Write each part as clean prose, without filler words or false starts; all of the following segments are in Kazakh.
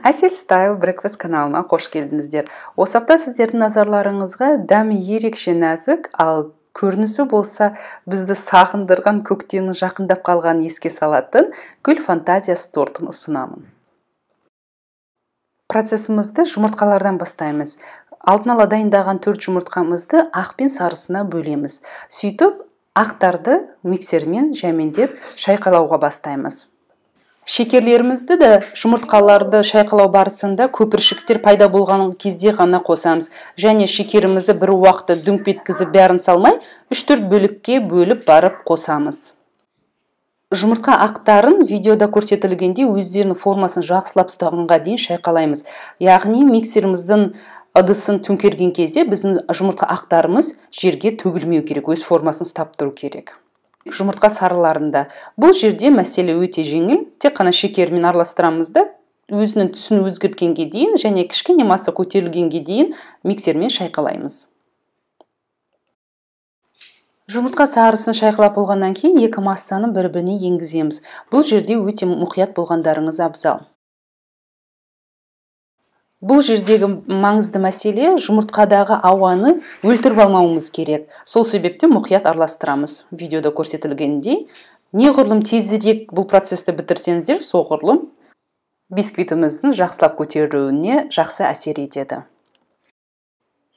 Әсел Style Breakfast каналына қош келдіңіздер. Осы апта сіздердің назарларыңызға дәмі ерекше нәзік, ал көрінісі болса бізді сағындырған көктемнің жақындап қалғанын еске салатын гүл фантазиясы тортын ұсынамын. Процесімізді жұмыртқалардан бастаймыз. Алдын ала дайындаған 4 жұмыртқамызды ақ пен сарысына бөлеміз. Сөйтіп, ақтарды миксермен жәмендеп шайқалауға бастаймыз. Шекерлерімізді де жұмыртқаларды шайқалау барысында көпіршіктер пайда болған кезде ғана қосамыз. Және шекерімізді бір уақытта дүңк еткізіп бәрін салмай, 3-4 бөлікке бөліп барып қосамыз. Жұмыртқа ақтарын видеода көрсетілгенде өздерінің формасын жақсылап ұстағанға дейін шайқалаймыз. Яғни миксеріміздің ыдысын төңкерген кезде біздің жұмыртқа ақтарымыз жерге төгілмеу керек, өз формасын ұстап тұру керек. Жұмыртқа сарыларында бұл жерде мәселе өте жеңіл, тек қана шекермен араластырамыз да өзінің түсін өзгерткенге дейін және кішкене масса көтерілгенге дейін миксермен шайқалаймыз. Жұмыртқа сарысын шайқалап болғаннан кейін екі массаны бір-біріне енгіземіз. Бұл жерде өте мұқият болғандарыңыз абзал. Бұл жердегі маңызды мәселе жұмыртқадағы ауаны өлтіріп алмауымыз керек. Сол себептен мұқият араластырамыз. Видеода көрсетілгендей, неғұрлым тезірек бұл процесті бітірсеңіздер, соғұрлым бисквитіміздің жақсылап көтеруіне жақсы әсер етеді.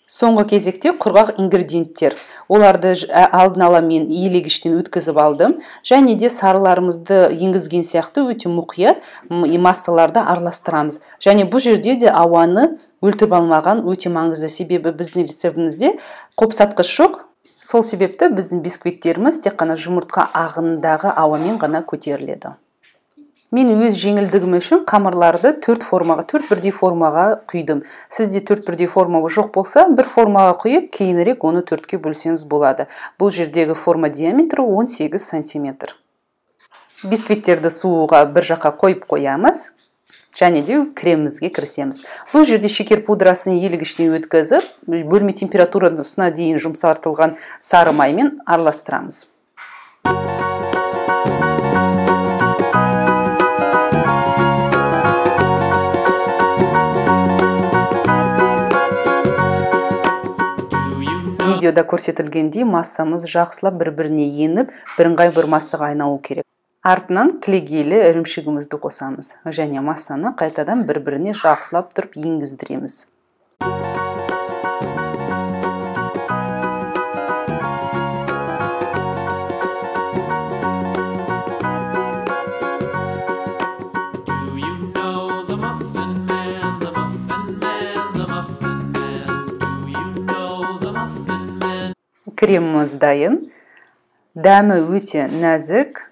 Соңғы кезекте құрғақ ингредиенттер. Оларды алдын ала мен иілегіштен өткізіп алдым. Және де сарыларымызды енгізген сияқты өте мұқият массаларды араластырамыз. Және бұл жерде де ауаны өлтіріп алмаған өте маңызды, себебі біздің рецептімізде қопсатқыш жоқ. Сол себепті біздің бисквиттеріміз тек қана жұмыртқа ағындағы ауамен ғана көтеріледі. Мен өз жеңілдігім үшін қамырларды 4 бірдей формаға құйдым. Сізде 4 бірдей формаға жоқ болса, бір формаға құйып, кейінірек оны 4-ке бөлсеңіз болады. Бұл жердегі форма диаметрі 18 см. Бисквиттерді суға бір жаққа қойып қоямыз, және де кремімізге кірісеміз. Бұл жерде шекер пудрасын иілегіштен өткізіп, бөлме температурасына дейін жұмсартылған сары маймен араластырамыз. Видеода көрсетілгендей массамыз жақсылап бір-біріне еніп, бірыңғай бір массаға айналу керек. Артынан кілегейлі ірімшігімізді қосамыз. Және массаны қайтадан бір-біріне жақсылап тұрып енгіздіреміз. Креміміз дайын, дәмі өте нәзік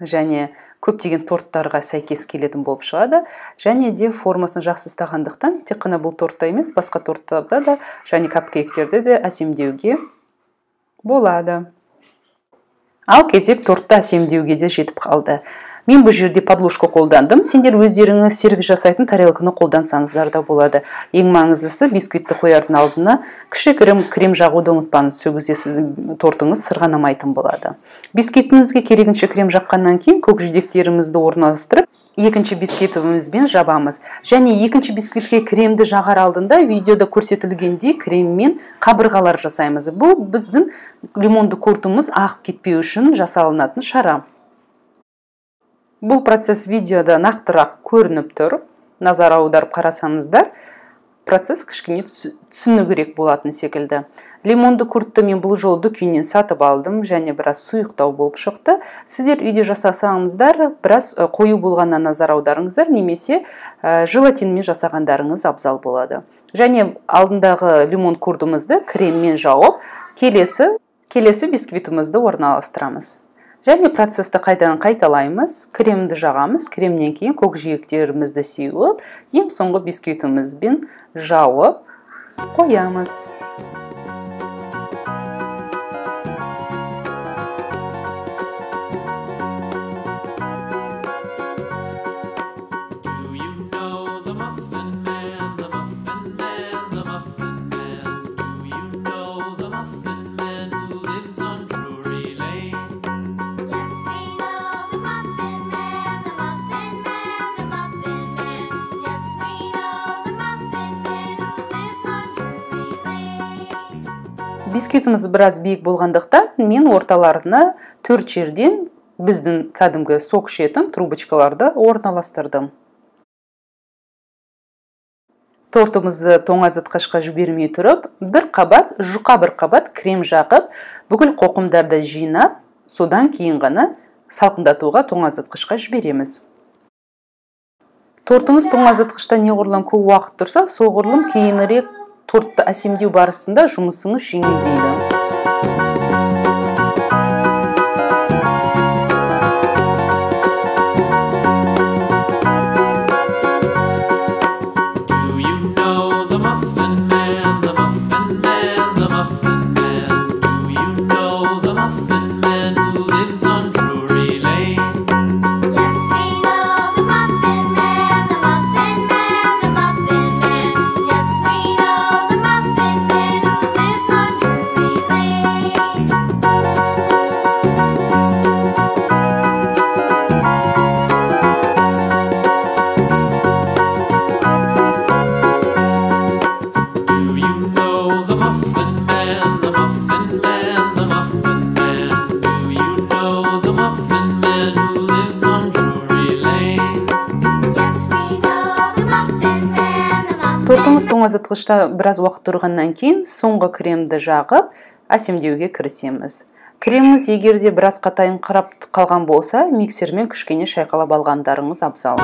және көптеген торттарға сәйкес келетін болып шығады. Және де формасын жақсы ұстағандықтан, тек қана бұл тортта емес, басқа торттарда да және капкейктерді де әсемдеуге болады. Ал кезек тортты әсемдеуге де жетіп қалды. Мен бұл жерде подложка қолдандым. Сендер өздеріңіз сервис жасайтын тарелканы қолдансаңыздар да болады. Ең маңыздысы бисквитті қоярдың алдына кішігірім крем жағуды ұмытпаңыз, сөгісе сіздің тортыңыз сырғанамайтын болады. Бисквитімізге керегінше крем жаққаннан кейін көкжидектерімізді орналастырып, екінші бисквитімізбен жабамыз. Және екінші бисквитке кремді жағар алдында видеода көрсетілгендей креммен қабырғалар жасаймыз. Бұл біздің лимонды кортымыз ағып кетпеу үшін жасалынатын шара. Бұл процесс видеода нақтырақ көрініп тұр. Назар аударып қарасаңыздар, процесс кішкене түсінігірек болатын секілді. Лимонды куртты мен бұл жолы дүкеннен сатып алдым, және біраз сұйықтау болып шықты. Сіздер үйде жасасаңыздар, біраз қою болғаннан назар аударыңыздар, немесе желатинмен жасағандарыңыз абзал болады. Және алдындағы лимон куртымызды креммен жауып, келесі бисквитімізді орналастырамыз. Және процесті қайталаймыз, кремді жағамыз, кремнен кейін көкжиектерімізді сеуіп, ең соңғы бисквитімізбен жауып қоямыз. Yes, we бисквитіміз біраз биік болғандықтан мен орталарына 4 жерден біздің кәдімгі сок ішетін трубочкаларды орналастырдым. Тортымызды тоңазытқышқа жібермей тұрып, жұқа бір қабат крем жағып, бүкіл қоқымдарды жинап, содан кейін ғана салқындатуға тоңазытқышқа жібереміз. Тортыңыз тоңазытқышта неғұрлым көп уақыт тұрса, соғұрлым кейінірек тортты әсемдеу барысында жұмысыңыз жеңілдейді. Тортымыз тоңазытқышта біраз уақыт тұрғаннан кейін соңғы кремді жағып, әсемдеуге кірісеміз. Креміңіз егерде біраз қатайыңқырап қалған болса, миксермен кішкене шайқалап алғандарыңыз абзал.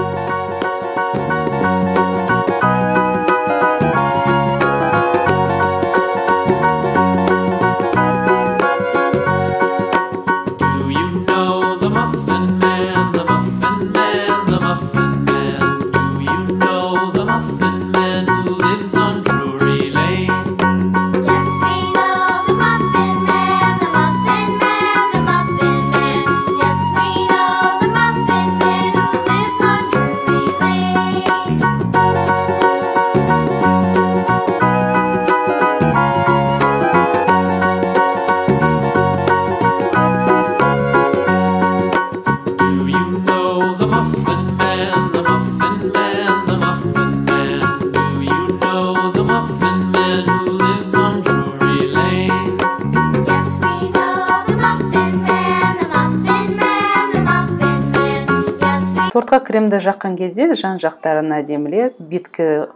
Тортқа кремді жаққан кезде жан жақтарын әдемілеп, беткі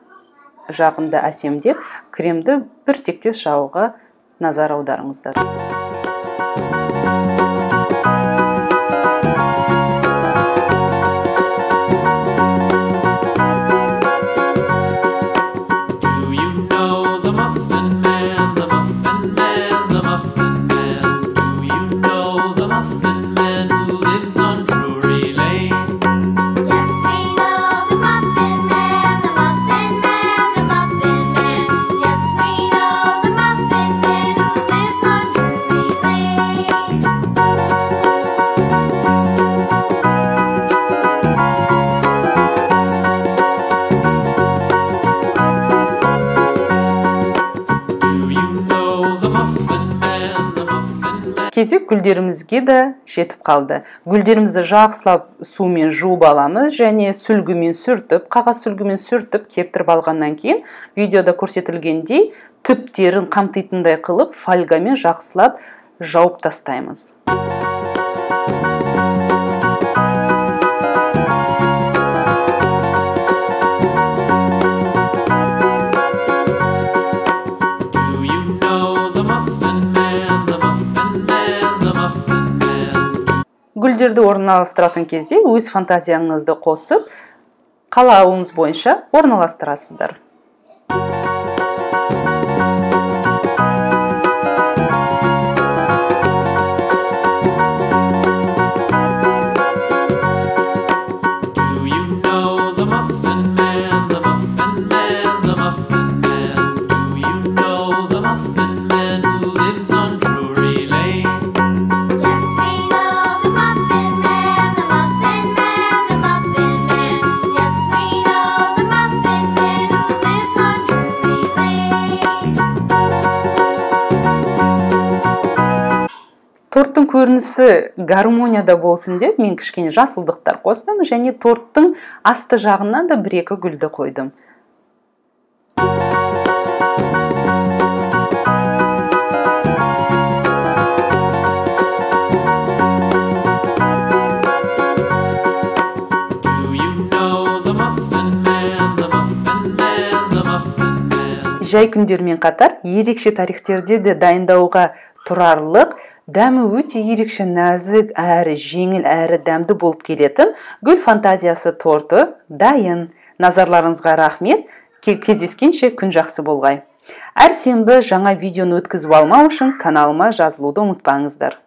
жағында әсемдеп, кремді бір тектес жағуға назар аударыңыздар. Кезек гүлдерімізге де жетіп қалды. Гүлдерімізді жақсылап сумен жуып аламыз және сүлгімен сүртіп, қағаз сүлгімен сүртіп кептіріп алғаннан кейін, видеода көрсетілгендей түптерін қамтитындай қылып, фольгамен жақсылап жауып тастаймыз. Гүлдерді орналастыратын кезде өз фантазияңызды қосып, қалауыңыз бойынша орналастырасыздар. Торттың көрінісі гармонияда болсын деп, мен кішкене жасылдықтар қостым және торттың асты жағынан да бір-екі гүлді қойдым. жай күндермен қатар ерекше тарихтерде де дайындауға тұрарлық, дәмі өте ерекше нәзік әрі жеңіл әрі дәмді болып келетін гүл фантазиясы торты дайын. Назарларыңызға рахмет. Кездескенше күн жақсы болғай. Әр сенбі жаңа видеоны өткізіп алмау үшін каналыма жазылуды ұмытпаңыздар.